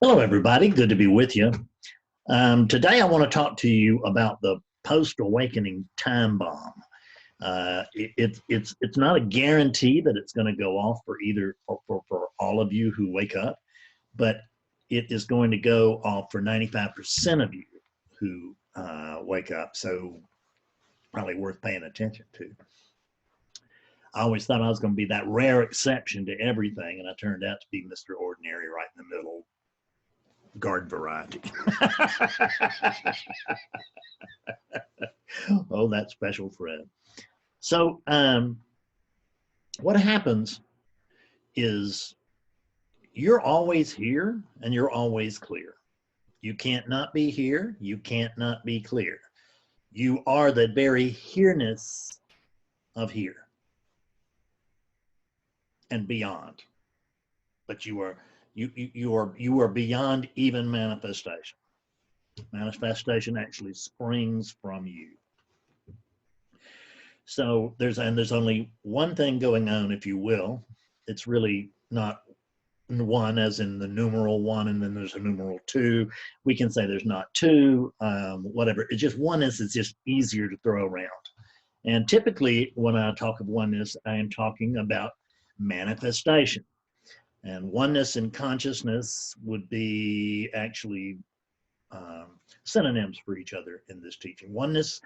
Hello, everybody. Good to be with you. Today, I want to talk to you about the post-awakening time bomb. It's not a guarantee that it's going to go off for either for all of you who wake up, but it is going to go off for 95% of you who wake up. So probably worth paying attention to. I always thought I was going to be that rare exception to everything, and I turned out to be Mr. Ordinary right in the middle, garden variety. Oh, that special friend. So, what happens is you're always here and you're always clear. You can't not be here. You can't not be clear. You are the very here-ness of here and beyond. But you are beyond even manifestation. Manifestation actually springs from you. So there's only one thing going on, if you will. It's really not one as in the numeral one, and then there's a numeral two. We can say there's not two, whatever. It's just oneness is just easier to throw around. And typically, when I talk of oneness, I am talking about manifestation. And oneness and consciousness would be actually synonyms for each other in this teaching. Oneness,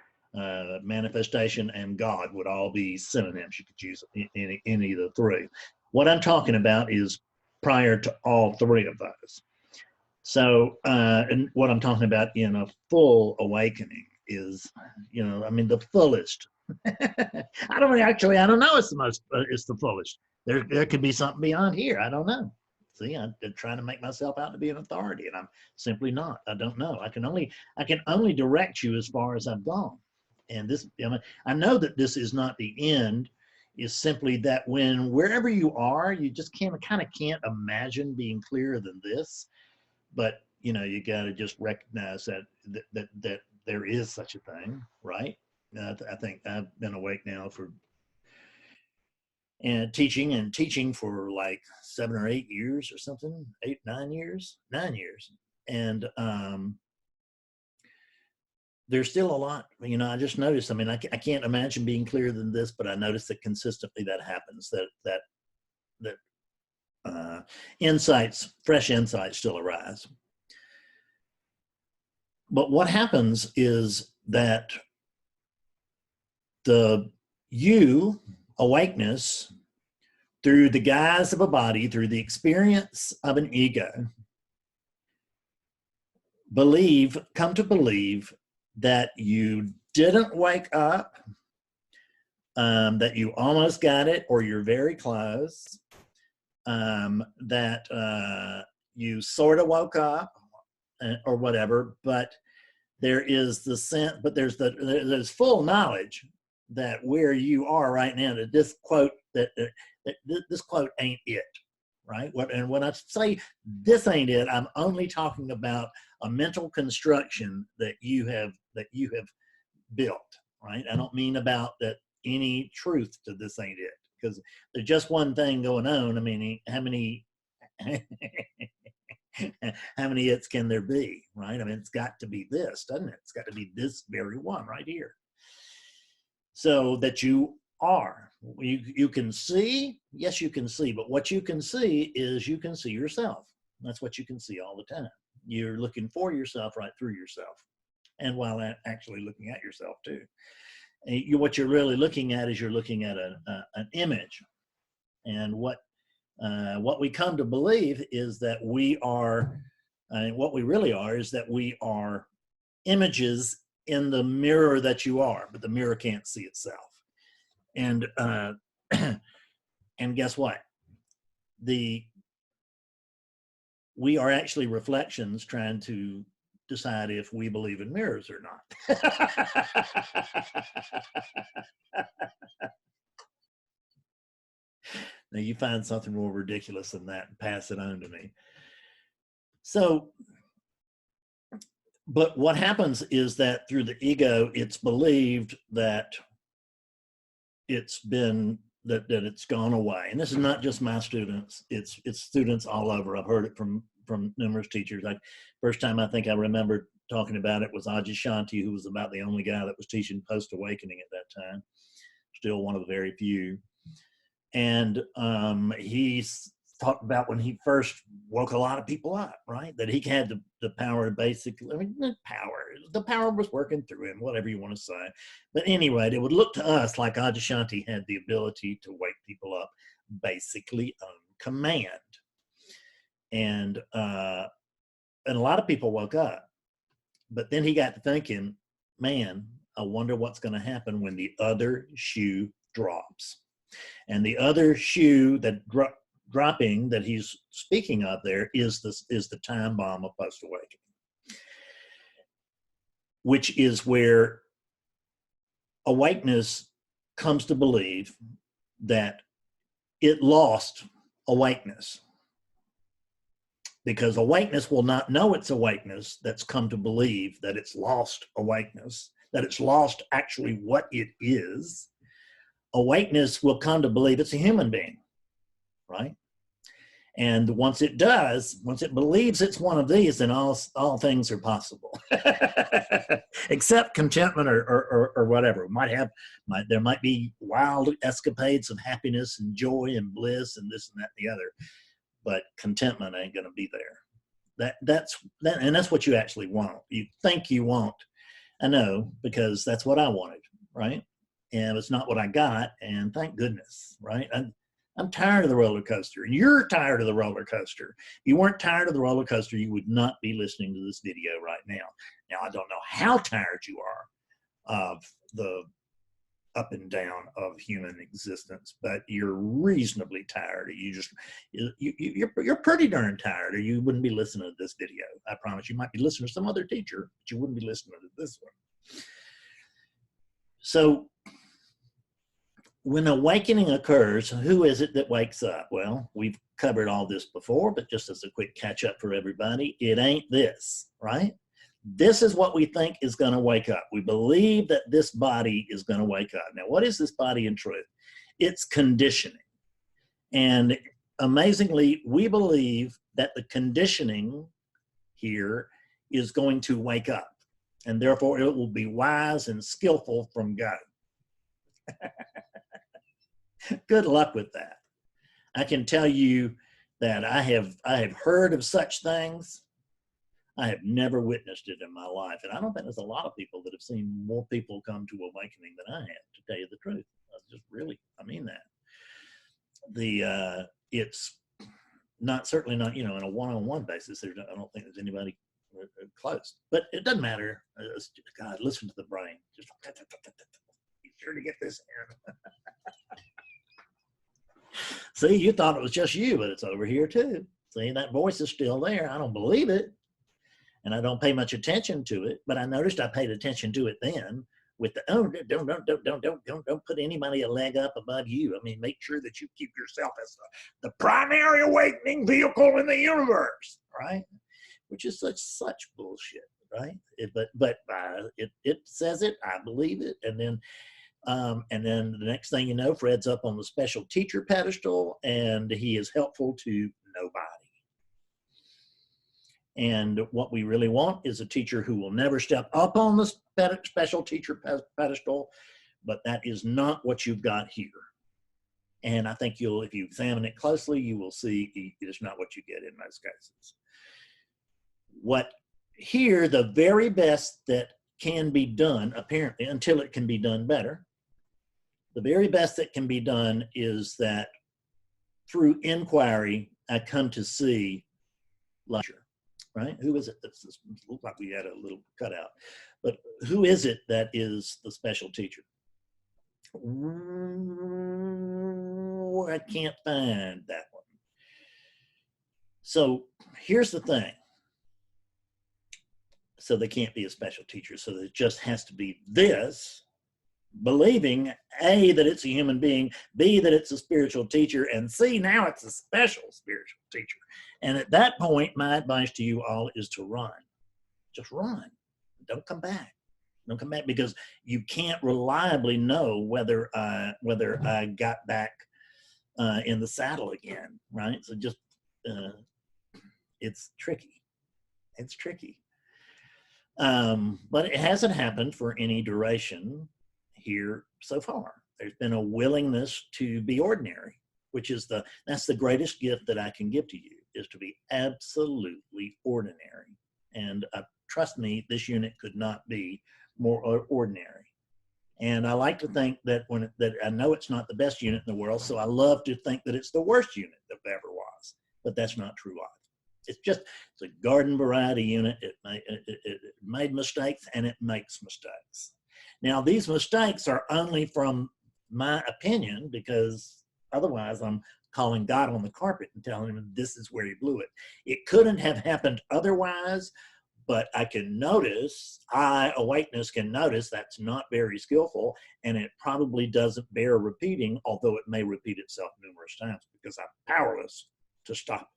manifestation, and God would all be synonyms. You could use any of the three. What I'm talking about is prior to all three of those. So, and what I'm talking about in a full awakening is, the fullest. I don't know. It's the fullest. There could be something beyond here. I don't know. See, I'm trying to make myself out to be an authority, and I'm simply not. I don't know. I can only direct you as far as I've gone. And this, I know that this is not the end. Is simply that when wherever you are, you just can't imagine being clearer than this. But you got to just recognize that there is such a thing, right? I think I've been awake now for and teaching for like 7 or 8 years or something, 9 years, and there's still a lot. I just noticed. I can't imagine being clearer than this, but I noticed that consistently that happens. That fresh insights still arise. But what happens is that the awakeness, through the guise of a body, through the experience of an ego, come to believe that you didn't wake up, that you almost got it, or you're very close, that you sort of woke up, or whatever, but there is the sense, but there's full knowledge that where you are right now, that this quote ain't it, right? And when I say this ain't it, I'm only talking about a mental construction that you have built, right? I don't mean about that any truth to this ain't it, because there's just one thing going on. How many how many it's can there be, right? It's got to be this, doesn't it? It's got to be this very one right here. So that you are. You can see, yes, you can see, but what you can see is you can see yourself. That's what you can see all the time. You're looking for yourself right through yourself, and while actually looking at yourself too. What you're really looking at is you're looking at an image, and what we come to believe is that we are, what we really are is that we are images in the mirror that you are, but the mirror can't see itself. And and guess what? We are actually reflections trying to decide if we believe in mirrors or not. Now you find something more ridiculous than that and pass it on to me. So, but what happens is that through the ego, it's believed that it's gone away. And this is not just my students, it's students all over. I've heard it from from numerous teachers. First time I think I remember talking about it was Adyashanti, who was about the only guy that was teaching post-awakening at that time. Still one of the very few. And he talked about when he first woke a lot of people up, right? That he had the power to basically, I mean, the power was working through him, whatever you want to say. But anyway, it would look to us like Adyashanti had the ability to wake people up basically on command. And a lot of people woke up. But then he got to thinking, man, I wonder what's going to happen when the other shoe drops. And the other shoe that dropping that he's speaking of there is the time bomb of post-awakening, which is where awakeness comes to believe that it lost awakeness. Because awakeness will not know it's awakeness that's come to believe that it's lost awakeness, that it's lost actually what it is. Awakeness will come to believe it's a human being, right? And once it does, once it believes it's one of these, then all things are possible, except contentment or whatever. There might be wild escapades of happiness and joy and bliss and this and that and the other, but contentment ain't going to be there. That's what you actually want. You think you want. I know, because that's what I wanted, right? And it's not what I got, and thank goodness, right? I'm tired of the roller coaster, and you're tired of the roller coaster. If you weren't tired of the roller coaster, you would not be listening to this video right now. Now, I don't know how tired you are of the up and down of human existence, but you're reasonably tired. You're pretty darn tired, or you wouldn't be listening to this video. I promise you might be listening to some other teacher, but you wouldn't be listening to this one. So when awakening occurs, who is it that wakes up? Well, we've covered all this before, but just as a quick catch up for everybody, it ain't this, right? This is what we think is going to wake up. We believe that this body is going to wake up. Now, what is this body in truth? It's conditioning. And amazingly, we believe that the conditioning here is going to wake up. And therefore, it will be wise and skillful from God. Good luck with that. I can tell you that I have heard of such things. I have never witnessed it in my life. And I don't think there's a lot of people that have seen more people come to awakening than I have, to tell you the truth. I mean that. It's certainly not, in a one-on-one basis. I don't think there's anybody close. But it doesn't matter. God, listen to the brain. Just be sure to get this in. See, you thought it was just you, but it's over here too. See, that voice is still there. I don't believe it, and I don't pay much attention to it. But I noticed I paid attention to it then. With the don't put anybody a leg up above you. I mean, make sure that you keep yourself as the primary awakening vehicle in the universe, right? Which is such bullshit, right? It says it. I believe it, and then the next thing you know, Fred's up on the special teacher pedestal, and he is helpful to nobody. And what we really want is a teacher who will never step up on the special teacher pedestal, but that is not what you've got here. And I think if you examine it closely, you will see it is not what you get in most cases. Here, the very best that can be done, apparently, until it can be done better, the very best that can be done is that through inquiry, I come to see lecture, right? Who is it? This looks like we had a little cutout, but who is it that is the special teacher? I can't find that one. So here's the thing. So they can't be a special teacher. So it just has to be this, believing A, that it's a human being, B, that it's a spiritual teacher, and C, now it's a special spiritual teacher. And at that point, my advice to you all is to run. Just run. Don't come back. Don't come back, because you can't reliably know whether I got back in the saddle again, right? So just it's tricky. It's tricky. But it hasn't happened for any duration here so far. There's been a willingness to be ordinary, which is that's the greatest gift that I can give to you, is to be absolutely ordinary. And trust me, this unit could not be more ordinary. And I like to think that that I know it's not the best unit in the world, so I love to think that it's the worst unit that ever was. But that's not true either. It's a garden variety unit. It made mistakes, and it makes mistakes. Now, these mistakes are only from my opinion, because otherwise I'm calling God on the carpet and telling him this is where he blew it. It couldn't have happened otherwise, but I can notice, awakeness can notice that's not very skillful, and it probably doesn't bear repeating, although it may repeat itself numerous times, because I'm powerless to stop it.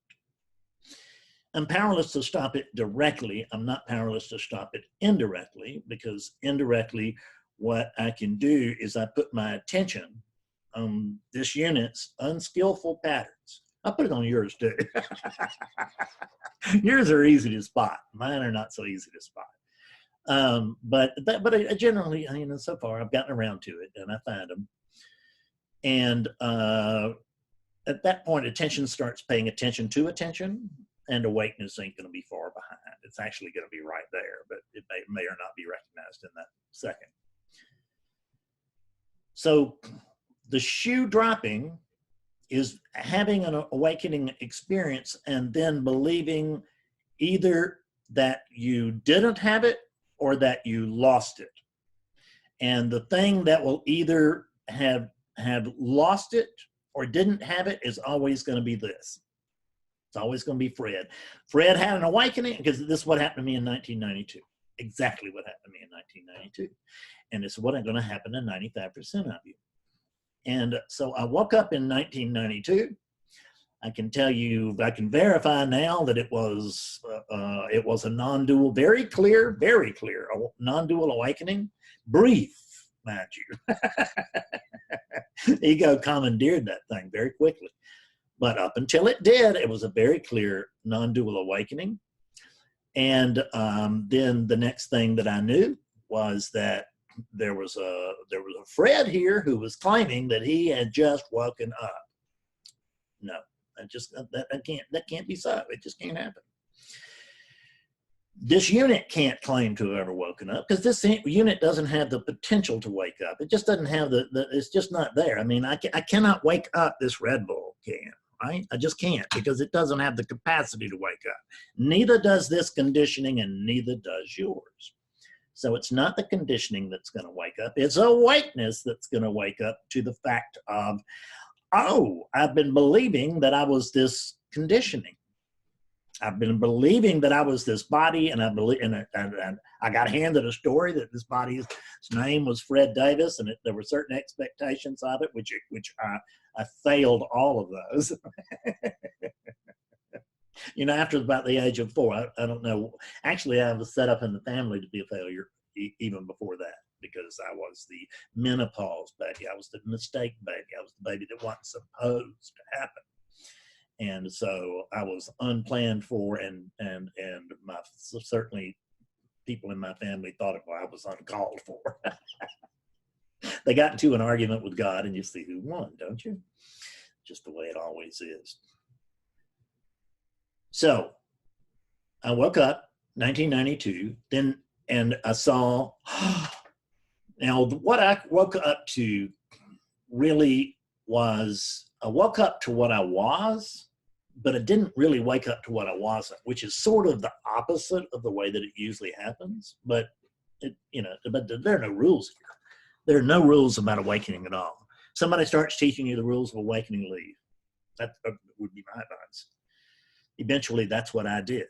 I'm powerless to stop it directly. I'm not powerless to stop it indirectly, because indirectly what I can do is I put my attention on this unit's unskillful patterns. I'll put it on yours too. Yours are easy to spot. Mine are not so easy to spot. But I generally, so far I've gotten around to it, and I find them. And at that point, attention starts paying attention to attention, and awakeness ain't going to be far behind. It's actually going to be right there, but it may or not be recognized in that second. So the shoe dropping is having an awakening experience and then believing either that you didn't have it or that you lost it. And the thing that will either have lost it or didn't have it is always going to be this. It's always going to be Fred. Fred had an awakening, because this is what happened to me in 1992. Exactly what happened to me in 1992. And it's what is going to happen to 95% of you. And so I woke up in 1992. I can tell you, I can verify now that it was a non-dual, very clear non-dual awakening. Brief, mind you. Ego commandeered that thing very quickly. But up until it did, it was a very clear non-dual awakening. And then the next thing that I knew was that there was a Fred here who was claiming that he had just woken up. No, that can't be so. It just can't happen. This unit can't claim to have ever woken up, because this unit doesn't have the potential to wake up. It just doesn't have it's just not there. I mean, I cannot wake up this Red Bull can, right? I just can't, because it doesn't have the capacity to wake up. Neither does this conditioning, and neither does yours. So it's not the conditioning that's going to wake up. It's awakeness that's going to wake up to the fact of, oh, I've been believing that I was this conditioning. I've been believing that I was this body, and I got handed a story that this body's name was Fred Davis, and there were certain expectations of it, which I failed all of those. After about the age of 4, I don't know. Actually, I was set up in the family to be a failure even before that, because I was the menopause baby. I was the mistake baby. I was the baby that wasn't supposed to happen. And so I was unplanned for, and certainly people in my family thought I was uncalled for. They got into an argument with God, and you see who won, don't you? Just the way it always is. So I woke up 1992, and I saw, now what I woke up to really was, I woke up to what I was, but I didn't really wake up to what I wasn't, which is sort of the opposite of the way that it usually happens. But but there are no rules here. There are no rules about awakening at all. Somebody starts teaching you the rules of awakening, leave. That would be my advice. Eventually, that's what I did,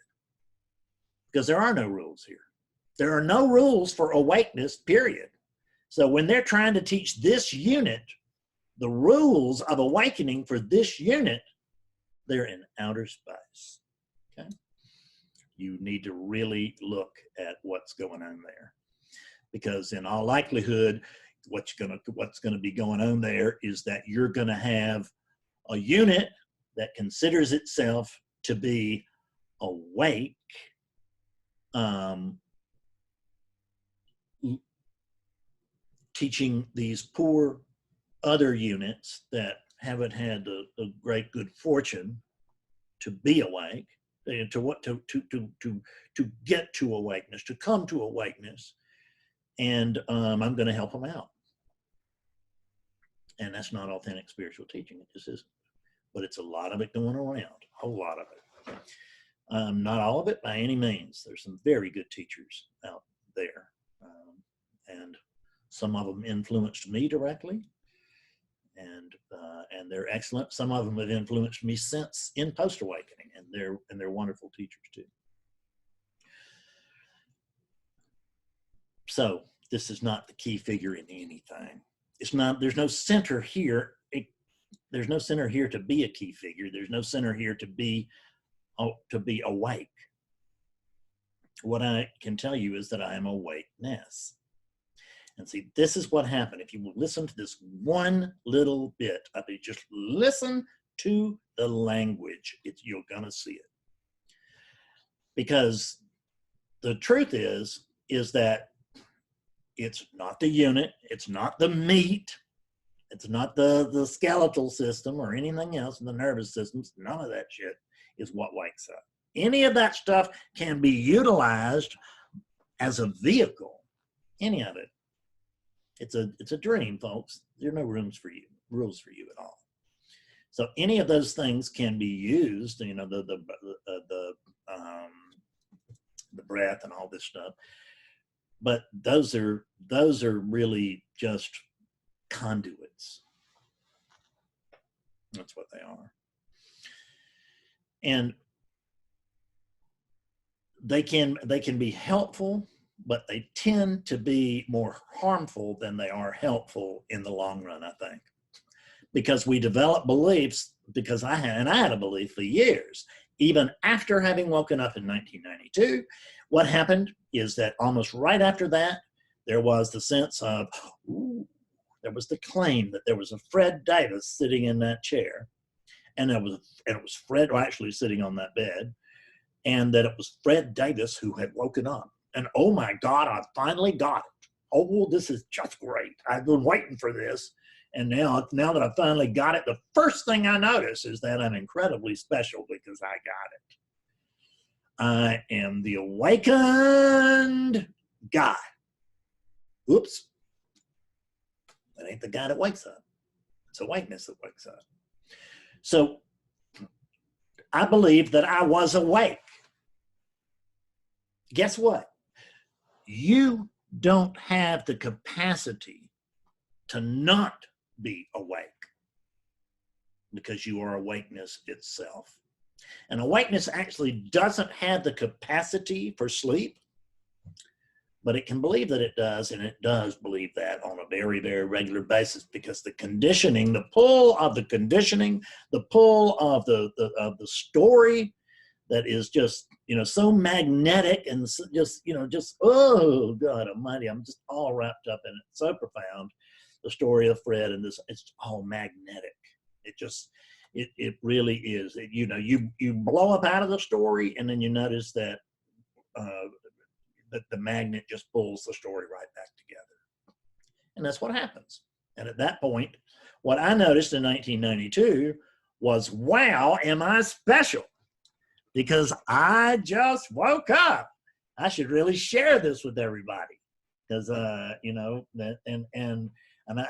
because there are no rules here. There are no rules for awakeness, period. So when they're trying to teach this unit the rules of awakening for this unit, they're in outer space. Okay, you need to really look at what's going on there, because in all likelihood, what's going to be going on there is that you're going to have a unit that considers itself to be awake, teaching these poor other units that haven't had a great good fortune to be awake, to get to awakeness, to come to awakeness, and I'm going to help them out. And that's not authentic spiritual teaching. It just isn't. But it's a lot of it going around, a whole lot of it. Not all of it by any means. There's some very good teachers out there, and some of them influenced me directly, and they're excellent. Some of them have influenced me since in post-awakening, and they're wonderful teachers too. So this is not the key figure in anything. It's not. There's no center here. There's no center here to be a key figure. There's no center here to be awake. What I can tell you is that I am awakeness. And see, this is what happened. If you will listen to this one little bit, I mean, just listen to the language. You're gonna see it. Because the truth is that it's not the unit, it's not the meat, it's not the skeletal system or anything else in the nervous systems. None of that shit is what wakes up. Any of that stuff can be utilized as a vehicle. Any of it. It's a dream, folks. There are no rules for you at all. So any of those things can be used. You know, the breath and all this stuff. But those are really just conduits. That's what they are. And they can be helpful, but they tend to be more harmful than they are helpful in the long run, I think. Because we develop beliefs, because I had a belief for years. Even after having woken up in 1992, what happened is that almost right after that, there was the sense of, ooh, there was the claim that there was a Fred Davis sitting in that chair, and it was Fred actually sitting on that bed, and that it was Fred Davis who had woken up. And oh my God, I finally got it. Oh, this is just great. I've been waiting for this. And now that I finally got it, the first thing I notice is that I'm incredibly special because I got it. I am the awakened guy. Oops. That ain't the guy that wakes up. It's awakeness that wakes up. So I believe that I was awake. Guess what? You don't have the capacity to not be awake because you are awakeness itself. And awakeness actually doesn't have the capacity for sleep, but it can believe that it does, and it does believe that on a very, very regular basis because the conditioning, the pull of the conditioning, the pull of the story that is just, you know, so magnetic and just, you know, just, oh God almighty, I'm just all wrapped up in it. So profound. The story of Fred and this, it's all magnetic. It just, it really is. You know, you blow up out of the story and then you notice that the magnet just pulls the story right back together. And that's what happens. And at that point, what I noticed in 1992 was, wow, am I special? Because I just woke up. I should really share this with everybody. Because, you know, and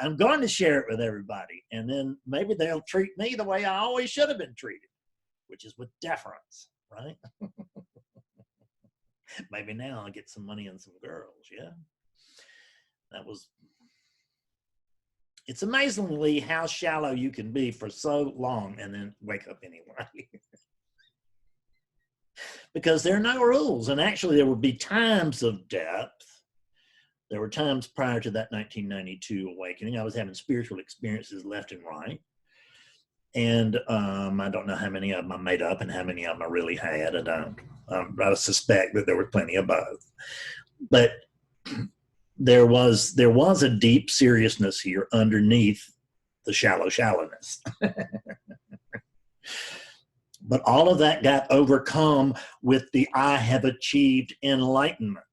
I'm going to share it with everybody. And then maybe they'll treat me the way I always should have been treated, which is with deference, right? Maybe now I'll get some money and some girls, yeah? It's amazingly how shallow you can be for so long and then wake up anyway. Because there are no rules. And actually there would be times of depth. There were times prior to that 1992 awakening, I was having spiritual experiences left and right. And I don't know how many of them I made up and how many of them I really had. I don't. I suspect that there were plenty of both. But there was a deep seriousness here underneath the shallowness. But all of that got overcome with the I have achieved enlightenment.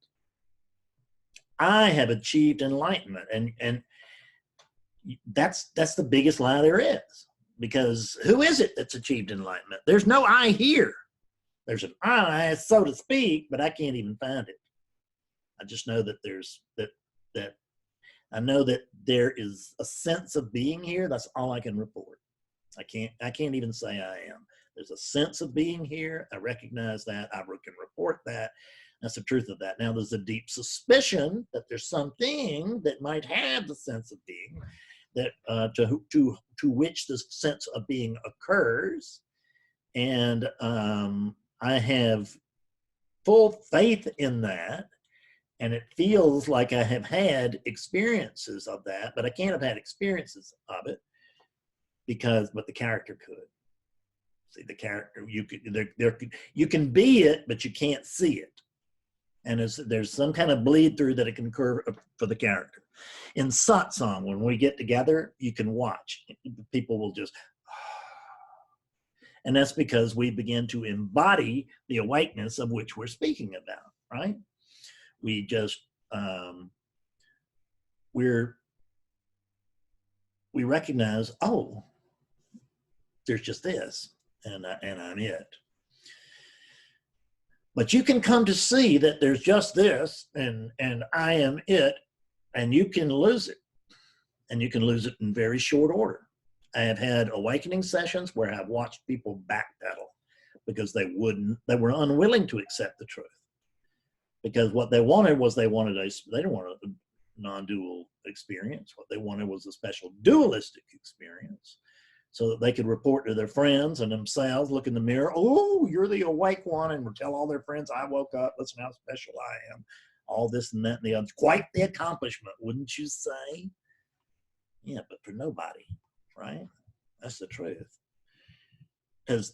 I have achieved enlightenment. And that's the biggest lie there is. Because who is it that's achieved enlightenment? There's no I here. There's an I, so to speak, but I can't even find it. I just know that I know that there is a sense of being here. That's all I can report. I can't even say I am. There's a sense of being here. I recognize that. I can report that. That's the truth of that. Now, there's a deep suspicion that there's something that might have the sense of being, that to which the sense of being occurs. And I have full faith in that. And it feels like I have had experiences of that, but I can't have had experiences of it but the character could. See, the character, you can be it, but you can't see it. And there's some kind of bleed through that it can occur for the character. In satsang, when we get together, you can watch. People will just, and that's because we begin to embody the awakeness of which we're speaking about, right? We just, we recognize, oh, there's just this, and I'm it. But you can come to see that there's just this, and I am it, and you can lose it. And you can lose it in very short order. I have had awakening sessions where I've watched people backpedal because they were unwilling to accept the truth. Because what they wanted was they didn't want a non-dual experience. What they wanted was a special dualistic experience, so that they could report to their friends and themselves, look in the mirror, oh, you're the awake one, and tell all their friends, I woke up, listen how special I am, all this and that and the other. Quite the accomplishment, wouldn't you say? Yeah, but for nobody, right? That's the truth. Because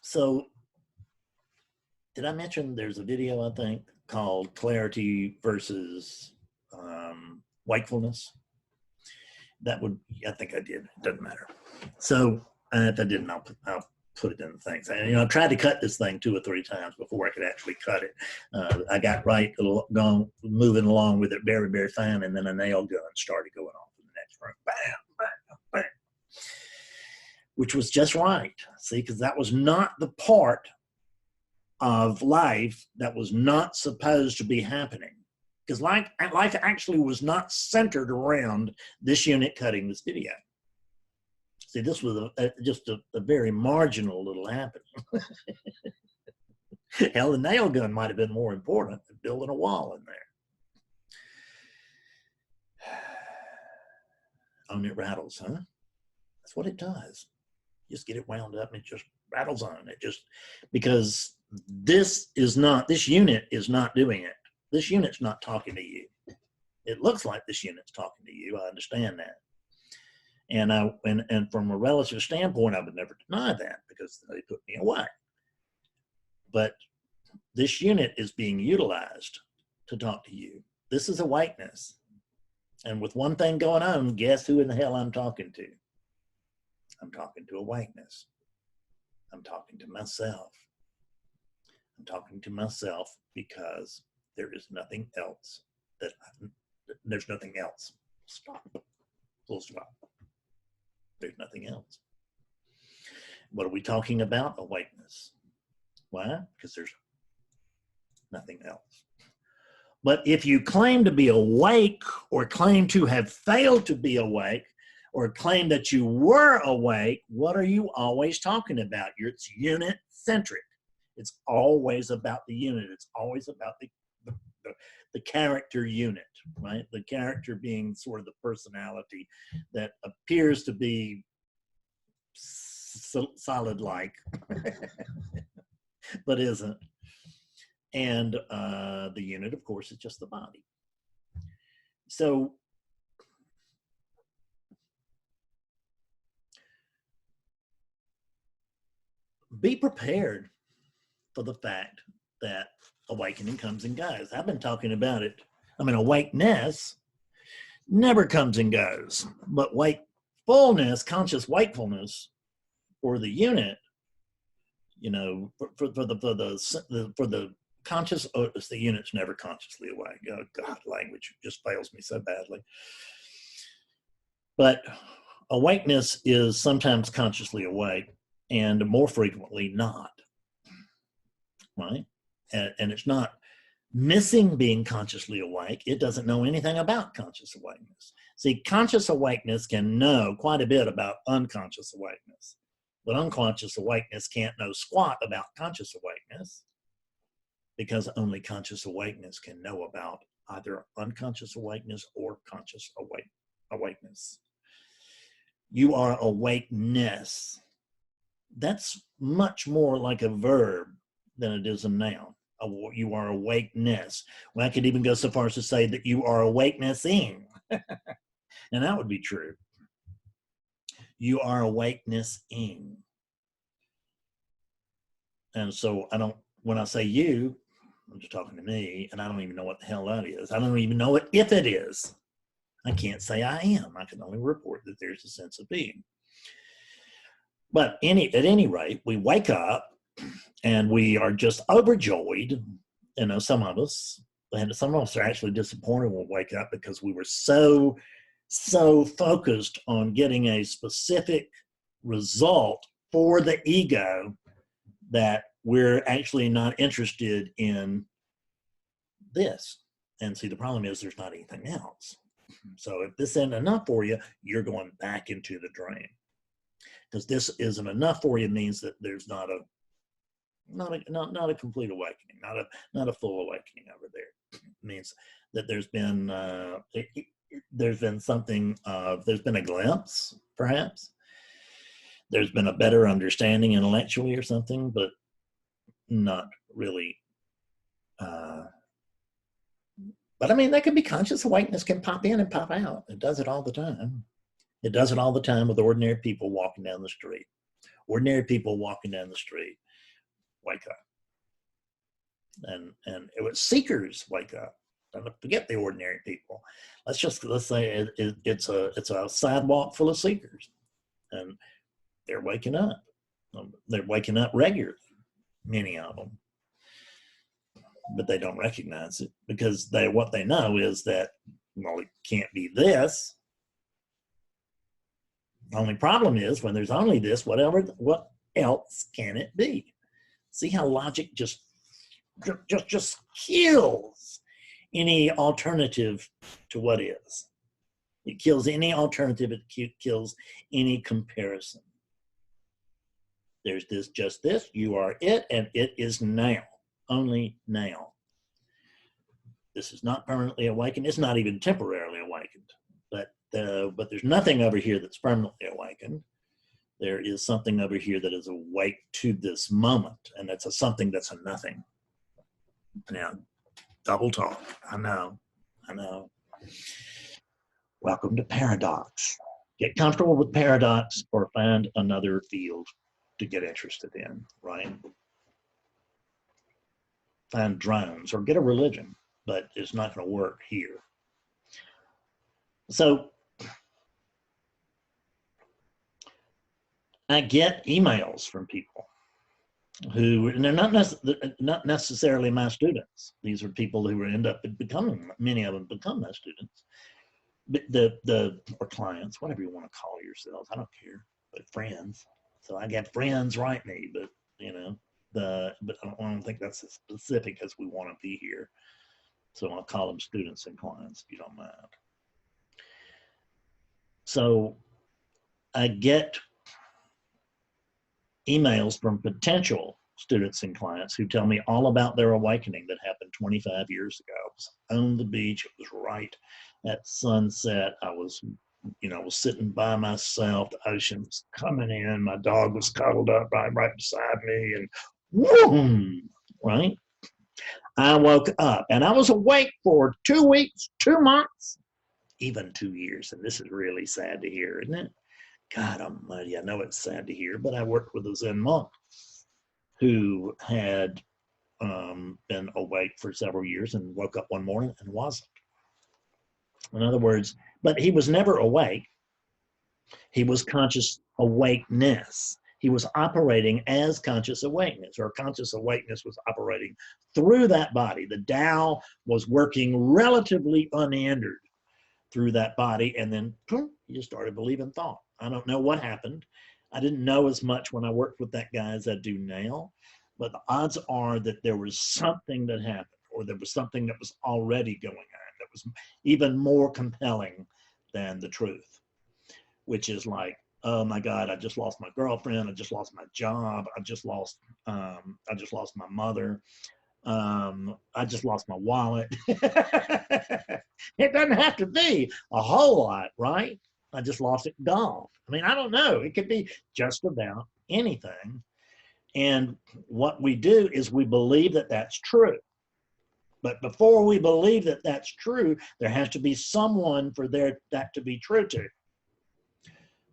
so, did I mention there's a video, I think, called Clarity versus Wakefulness? That would, I think I did. It doesn't matter. So, if I didn't, I'll put it in the things. And, I tried to cut this thing 2 or 3 times before I could actually cut it. I got moving along with it very, very fine, and then a nail gun started going off in the next room. Bam, bam, bam. Which was just right. See, because that was not the part of life that was not supposed to be happening. Because life actually was not centered around this unit cutting this video. See, this was just a very marginal little happening. Hell, the nail gun might have been more important than building a wall in there. Oh, and it rattles, huh? That's what it does. Just get it wound up and it just rattles on. It just, because this unit is not doing it. This unit's not talking to you. It looks like this unit's talking to you. I understand that. And from a relative standpoint, I would never deny that because they put me away. But this unit is being utilized to talk to you. This is awakeness. And with one thing going on, guess who in the hell I'm talking to? I'm talking to awakeness. I'm talking to myself. I'm talking to myself because there is nothing else there's nothing else. Stop. Full stop. There's nothing else. What are we talking about? Awakeness. Why? Because there's nothing else. But if you claim to be awake or claim to have failed to be awake or claim that you were awake, what are you always talking about? It's unit-centric. It's always about the unit. It's always about the character unit, right? The character being sort of the personality that appears to be solid-like, but isn't. And the unit, of course, is just the body. So be prepared for the fact that awakening comes and goes. I've been talking about it. I mean, awakeness never comes and goes, but fullness, conscious wakefulness for the unit, you know, for the conscious, the unit's never consciously awake. Oh God, language just fails me so badly. But awakeness is sometimes consciously awake and more frequently not, right? And it's not missing being consciously awake. It doesn't know anything about conscious awakeness. See, conscious awakeness can know quite a bit about unconscious awakeness, but unconscious awakeness can't know squat about conscious awakeness, because only conscious awakeness can know about either unconscious awakeness or conscious awakeness. You are awakeness. That's much more like a verb than it is a noun. You are awakeness. Well, I could even go so far as to say that you are awakenessing. And that would be true. You are awakenessing. And so when I say you, I'm just talking to me, and I don't even know what the hell that is. I don't even know it if it is. I can't say I am. I can only report that there's a sense of being. But at any rate, we wake up and we are just overjoyed. You know, some of us are actually disappointed when we wake up because we were so focused on getting a specific result for the ego that we're actually not interested in this. And see, the problem is there's not anything else. So if this isn't enough for you, you're going back into the drain. Because this isn't enough for you means that there's not a complete awakening, not a full awakening over there. It means that there's been a glimpse, perhaps. There's been a better understanding intellectually or something, but not really. But I mean, that could be conscious awakeness, can pop in and pop out. It does it all the time. It does it all the time with ordinary people walking down the street. Ordinary people walking down the street wake up. And it was seekers wake up. Don't forget the ordinary people. Let's say it's a sidewalk full of seekers, and they're waking up. They're waking up regularly, many of them, but they don't recognize it because what they know is that, well, it can't be this. The only problem is when there's only this, what else can it be? See how logic just kills any alternative to what is. It kills any alternative. It kills any comparison. There's just this. You are it, and it is now. Only now. This is not permanently awakened. It's not even temporarily awakened. But there's nothing over here that's permanently awakened. There is something over here that is awake to this moment, and it's something that's a nothing. Now, double talk. I know. Welcome to paradox. Get comfortable with paradox or find another field to get interested in, right? Find drones or get a religion, but it's not going to work here. So I get emails from people and they're not necessarily my students. These are people who end up becoming, many of them become my students, or clients, whatever you want to call yourselves. I don't care, but friends. So I get friends write me, but but I don't think that's as specific as we want to be here. So I'll call them students and clients if you don't mind. So I get emails from potential students and clients who tell me all about their awakening that happened 25 years ago. I was on the beach. It was right at sunset. I was sitting by myself. The ocean was coming in. My dog was cuddled up right beside me, and boom, right? I woke up, and I was awake for 2 weeks, 2 months, even 2 years. And this is really sad to hear, isn't it? God almighty, I know it's sad to hear, but I worked with a Zen monk who had been awake for several years and woke up one morning and wasn't. In other words, but he was never awake. He was conscious awakeness. He was operating as conscious awakeness, or conscious awakeness was operating through that body. The Tao was working relatively unhindered through that body, and then boom, he just started believing thought. I don't know what happened. I didn't know as much when I worked with that guy as I do now, but the odds are that there was something that happened, or there was something that was already going on that was even more compelling than the truth, which is like, oh my God, I just lost my girlfriend, I just lost my job, I just lost my mother, I just lost my wallet. It doesn't have to be a whole lot, right? I just lost it, gone. I mean, I don't know. It could be just about anything. And what we do is we believe that that's true. But before we believe that that's true, there has to be someone for that to be true to.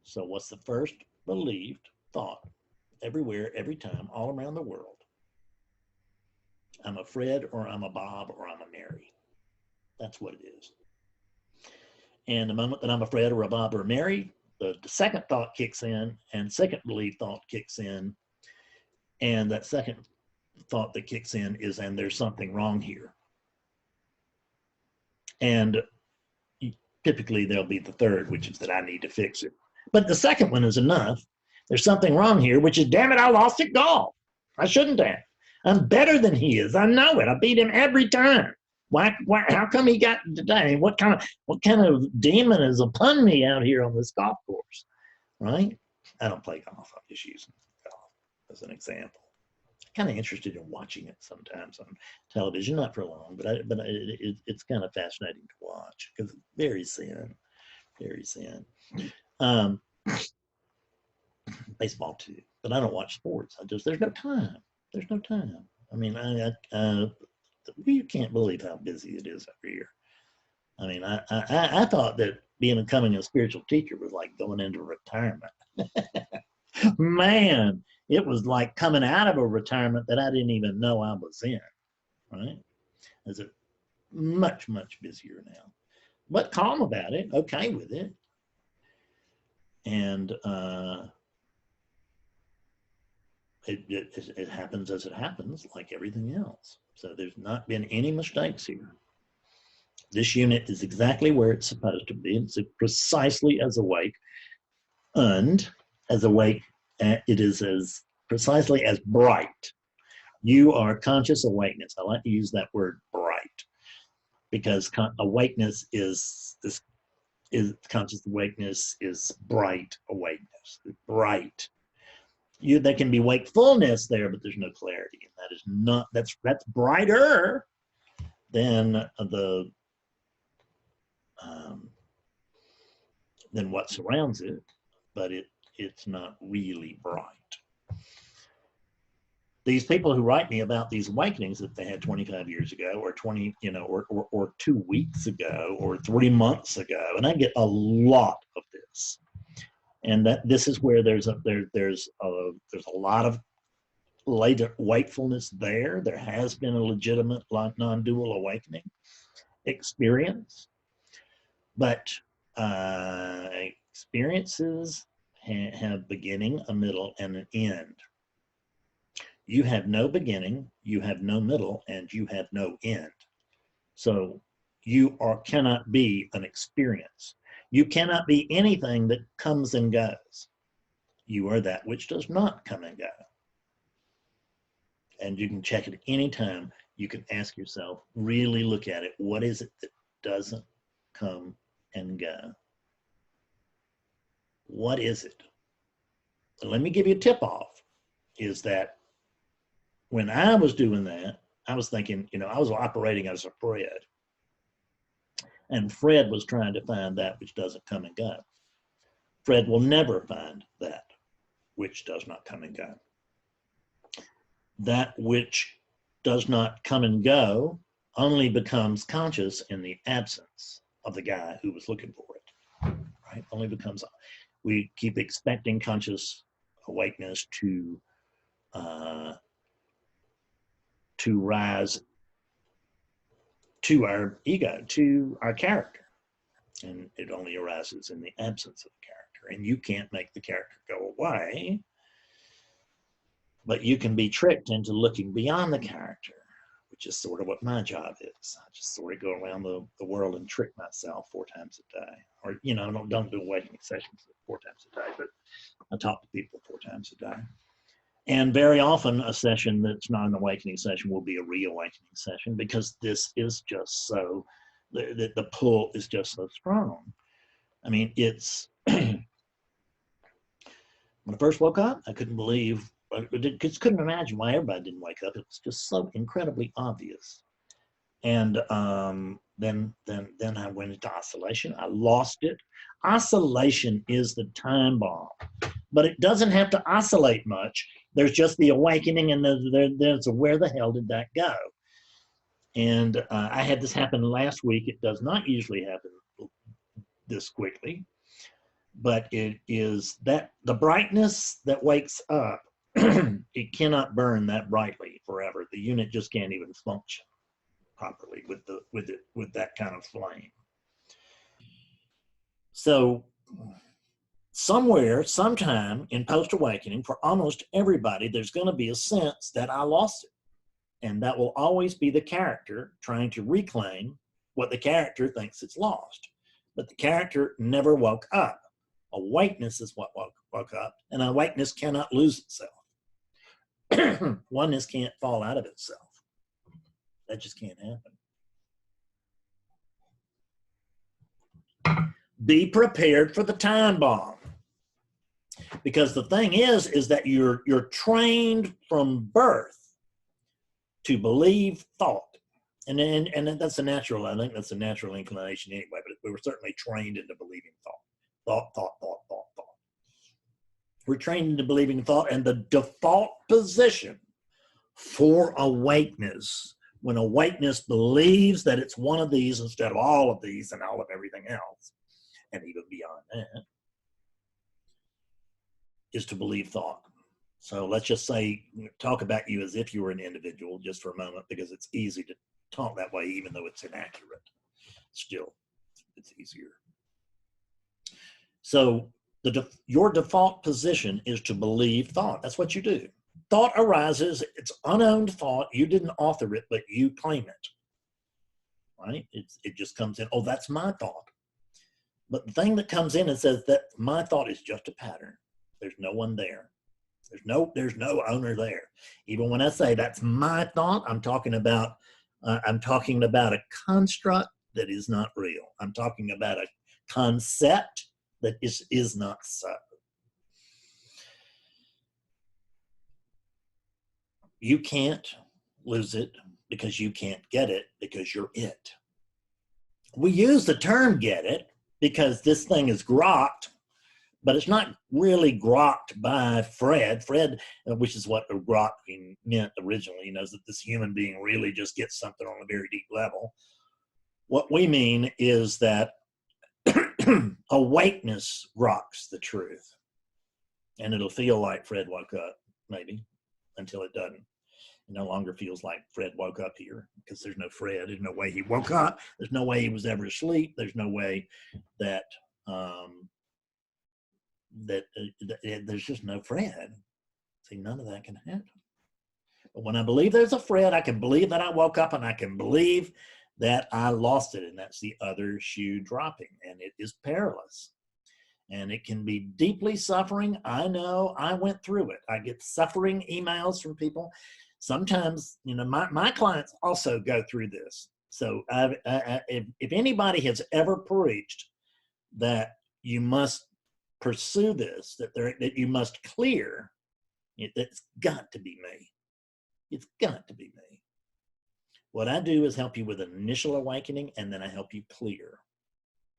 So what's the first believed thought everywhere, every time, all around the world? I'm a Fred, or I'm a Bob, or I'm a Mary. That's what it is. And the moment that I'm a Fred or a Bob or a Mary, the second thought kicks in, and second believed thought kicks in. And that second thought that kicks in is, and there's something wrong here. And typically there'll be the third, which is that I need to fix it. But the second one is enough. There's something wrong here, which is, damn it, I lost at golf. I shouldn't have. I'm better than he is. I know it. I beat him every time. Why, how come he got today? What kind of demon is upon me out here on this golf course, right? I don't play golf. I'm just using golf as an example. Kind of interested in watching it sometimes on television, not for long, but it's kind of fascinating to watch because it's very thin, very thin. Baseball too, but I don't watch sports. There's no time. There's no time. I mean, you can't believe how busy it is every year. I mean, I thought that becoming a spiritual teacher was like going into retirement. Man, it was like coming out of a retirement that I didn't even know I was in, right? It's much, much busier now, but calm about it, okay with it. And it happens as it happens, like everything else. So there's not been any mistakes here. This unit is exactly where it's supposed to be. It's precisely as awake, and as awake, it is as precisely as bright. You are conscious awakeness. I like to use that word bright because awakeness is conscious awakeness is bright awakeness. It's bright. There can be wakefulness there, but there's no clarity, and that is not. That's brighter than than what surrounds it, but it's not really bright. These people who write me about these awakenings that they had 25 years ago, or 20, or 2 weeks ago, or 3 months ago, and I get a lot of this. And that this is where there's a lot of later wakefulness there. There has been a legitimate non-dual awakening experience, but experiences have beginning, a middle, and an end. You have no beginning, you have no middle, and you have no end. So you cannot be an experience. You cannot be anything that comes and goes. You are that which does not come and go. And you can check it any time. You can ask yourself, really look at it. What is it that doesn't come and go? What is it? And let me give you a tip off, is that when I was doing that, I was thinking, I was operating as a Fred. And Fred was trying to find that which doesn't come and go. Fred will never find that which does not come and go. That which does not come and go only becomes conscious in the absence of the guy who was looking for it, right? Only becomes, we keep expecting conscious awakeness to rise to our ego, to our character. And it only arises in the absence of the character. and you can't make the character go away, but you can be tricked into looking beyond the character, which is sort of what my job is. I just sort of go around the world and trick myself 4 times a day. Or, you know, don't do awakening sessions 4 times a day, but I talk to people 4 times a day. And very often a session that's not an awakening session will be a reawakening session, because this is just so, the pull is just so strong. I mean, it's, when I first woke up, I couldn't believe, I just couldn't imagine why everybody didn't wake up. It was just so incredibly obvious. And then I went into oscillation. I lost it. Oscillation is the time bomb, but it doesn't have to oscillate much. There's just the awakening, and there's a where the hell did that go? And I had this happen last week. It does not usually happen this quickly, but it is that the brightness that wakes up, it cannot burn that brightly forever. The unit just can't even function properly with that kind of flame. So somewhere, sometime in post-awakening, for almost everybody, there's going to be a sense that I lost it. And that will always be the character trying to reclaim what the character thinks it's lost. But the character never woke up. Awakeness is what woke up, and awakeness cannot lose itself. Oneness can't fall out of itself. That just can't happen. Be prepared for the time bomb. Because the thing is that you're trained from birth to believe thought. And that's a natural, I think that's a natural inclination anyway, but we were certainly trained into believing thought. Thought. We're trained into believing thought, and the default position for awakeness, when awakeness believes that it's one of these instead of all of these and all of everything else, and even beyond that, is to believe thought. So let's just say, talk about you as if you were an individual just for a moment, because it's easy to talk that way, even though it's inaccurate. Still, it's easier. So your default position is to believe thought. That's what you do. Thought arises, it's unowned thought. You didn't author it, but you claim it, right? It just comes in, oh, that's my thought. But the thing that comes in and says that my thought is just a pattern. There's no one there. There's no owner there. Even when I say that's my thought, I'm talking about a construct that is not real. I'm talking about a concept that is not so. You can't lose it because you can't get it because you're it. We use the term get it because this thing is grokked, but it's not really grokked by Fred. Fred, which is what grokking meant originally, knows that this human being really just gets something on a very deep level. What we mean is that awakeness grokks the truth. And it'll feel like Fred woke up, maybe, until it doesn't. It no longer feels like Fred woke up here, because there's no Fred. There's no way he woke up. There's no way he was ever asleep. There's no way that there's just no Fred. See, none of that can happen. But when I believe there's a Fred, I can believe that I woke up, and I can believe that I lost it, and that's the other shoe dropping, and it is perilous. And it can be deeply suffering. I know, I went through it. I get suffering emails from people. Sometimes, you know, my clients also go through this. So if anybody has ever preached that you must pursue this, that you must clear, it's got to be me. It's got to be me. What I do is help you with an initial awakening, and then I help you clear.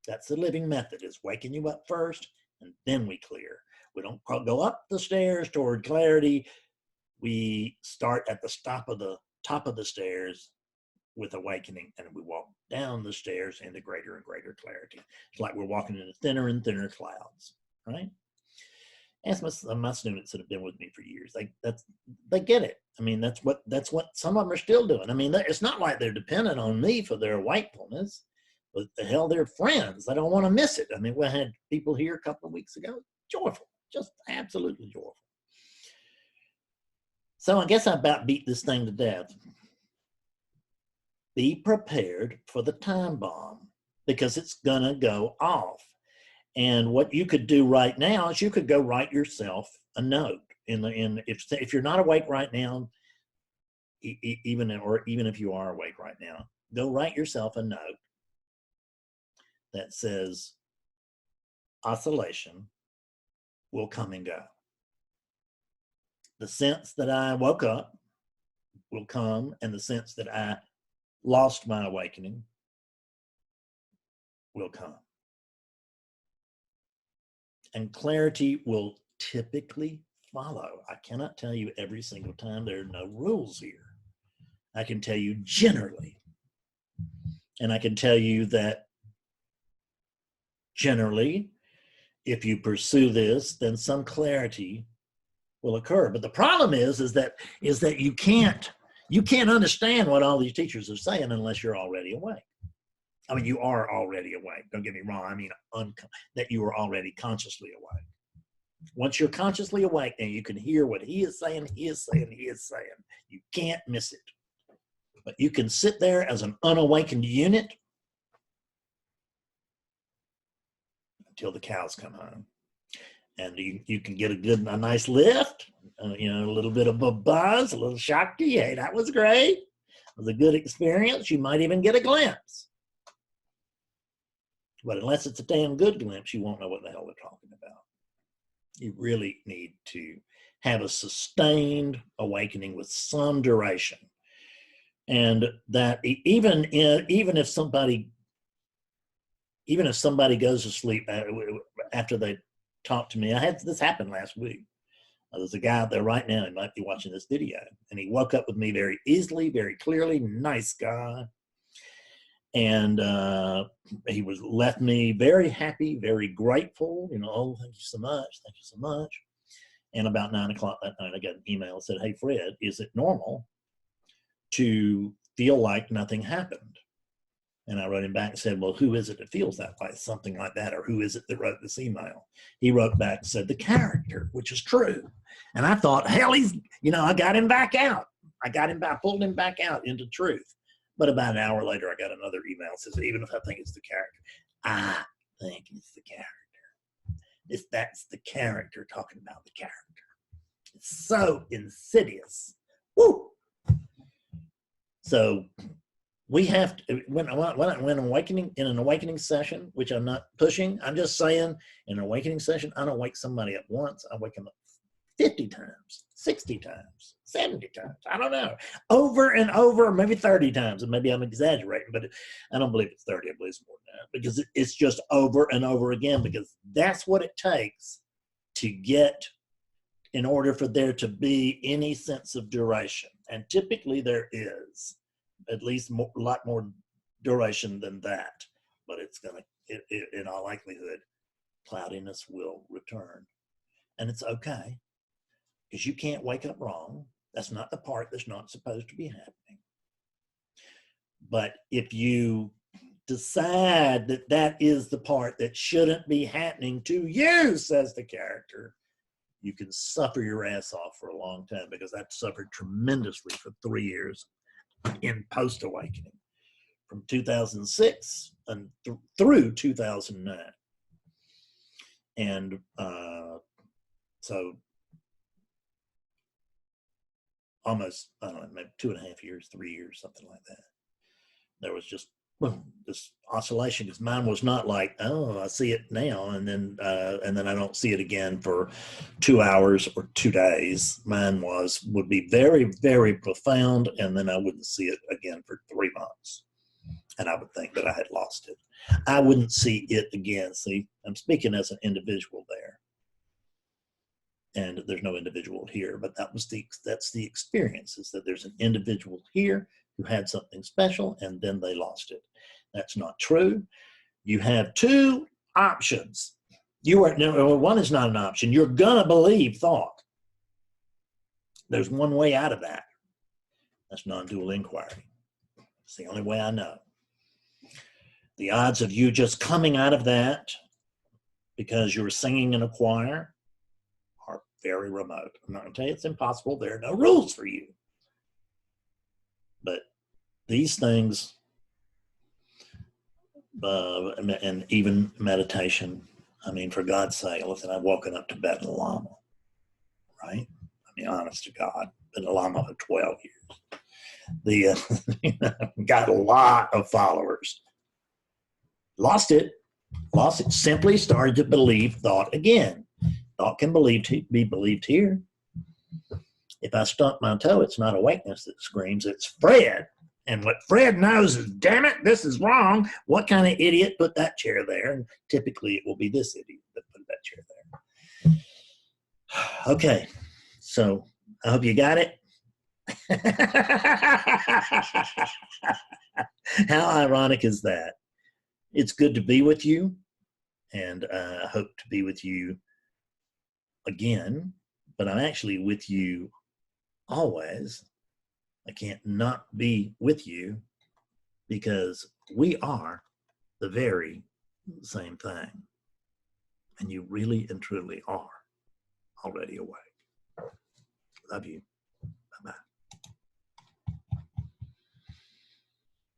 That's the living method, is waking you up first, and then we clear. We don't go up the stairs toward clarity. We start at the top of the stairs with awakening, and we walk down the stairs into greater and greater clarity. It's like we're walking into thinner and thinner clouds, right? Ask my students that have been with me for years. They get it. I mean, that's what some of them are still doing. I mean, it's not like they're dependent on me for their wakefulness. But the hell, they're friends. They don't want to miss it. I mean, we had people here a couple of weeks ago, joyful, just absolutely joyful. So I guess I about beat this thing to death. Be prepared for the time bomb, because it's gonna go off. And what you could do right now is you could go write yourself a note. If you're not awake right now, even if you are awake right now, go write yourself a note that says, oscillation will come and go. The sense that I woke up will come, and the sense that I lost my awakening will come. And clarity will typically follow. I cannot tell you every single time. There are no rules here. I can tell you generally. And I can tell you that generally, if you pursue this, then some clarity will occur. But the problem is that you can't understand what all these teachers are saying unless you're already awake. I mean, you are already awake. Don't get me wrong. I mean, that you are already consciously awake. Once you're consciously awake, then you can hear what he is saying, he is saying, he is saying. You can't miss it. But you can sit there as an unawakened unit until the cows come home. And you can get a nice lift, a little bit of a buzz, a little shock to you. Hey, that was great. It was a good experience. You might even get a glimpse. But unless it's a damn good glimpse, you won't know what the hell they're talking about. You really need to have a sustained awakening with some duration. And that even if somebody goes to sleep after they talk to me, I had this happen last week. There's a guy out there right now, he might be watching this video, and he woke up with me very easily, very clearly, nice guy. And he left me very happy, very grateful, oh, thank you so much, thank you so much. And about 9 o'clock that night, I got an email that said, hey, Fred, is it normal to feel like nothing happened? And I wrote him back and said, well, who is it that feels that way? Something like that. Or who is it that wrote this email? He wrote back and said, the character, which is true. And I thought, hell, I got him back out. I pulled him back out into truth. But about an hour later, I got another email that says, even if I think it's the character, I think it's the character. That's the character talking about the character. It's so insidious. Woo! So we have to, when awakening, in an awakening session, which I'm not pushing, I'm just saying, in an awakening session, I don't wake somebody up once, I wake them up 50 times, 60 times, 70 times, I don't know, over and over, maybe 30 times, and maybe I'm exaggerating, but I don't believe it's 30, I believe it's more than that, because it's just over and over again, because that's what it takes to get, in order for there to be any sense of duration. And typically there is at least a lot more duration than that, but it's gonna, in all likelihood, cloudiness will return. And it's okay, because you can't wake up wrong. That's not the part that's not supposed to be happening. But if you decide that that is the part that shouldn't be happening to you, says the character, you can suffer your ass off for a long time, because I've suffered tremendously for 3 years in post-awakening, from 2006 and through 2009. And so almost, I don't know, maybe 2.5 years, 3 years, something like that. There was just this oscillation, because mine was not like, oh, I see it now, and then I don't see it again for 2 hours or 2 days. Mine would be very, very profound, and then I wouldn't see it again for 3 months, and I would think that I had lost it. I wouldn't see it again. See, I'm speaking as an individual there, and there's no individual here, but that's the experience, is that there's an individual here who had something special, and then they lost it. That's not true. You have 2 options. One is not an option. You're gonna believe thought. There's one way out of that. That's non-dual inquiry. It's the only way I know. The odds of you just coming out of that because you're singing in a choir are very remote. I'm not going to tell you it's impossible. There are no rules for you. But these things, and even meditation, I mean, for God's sake, listen, I've woken up Tibetan Lama, right? I mean, honest to God, been a Lama for 12 years. Got a lot of followers. Lost it, simply started to believe thought again. Thought can be believed here. If I stump my toe, it's not awakeness that screams, it's Fred. And what Fred knows is, damn it, this is wrong. What kind of idiot put that chair there? And typically it will be this idiot that put that chair there. Okay, so I hope you got it. How ironic is that? It's good to be with you, and I hope to be with you again, but I'm actually with you always. I can't not be with you because we are the very same thing. And you really and truly are already awake. Love you.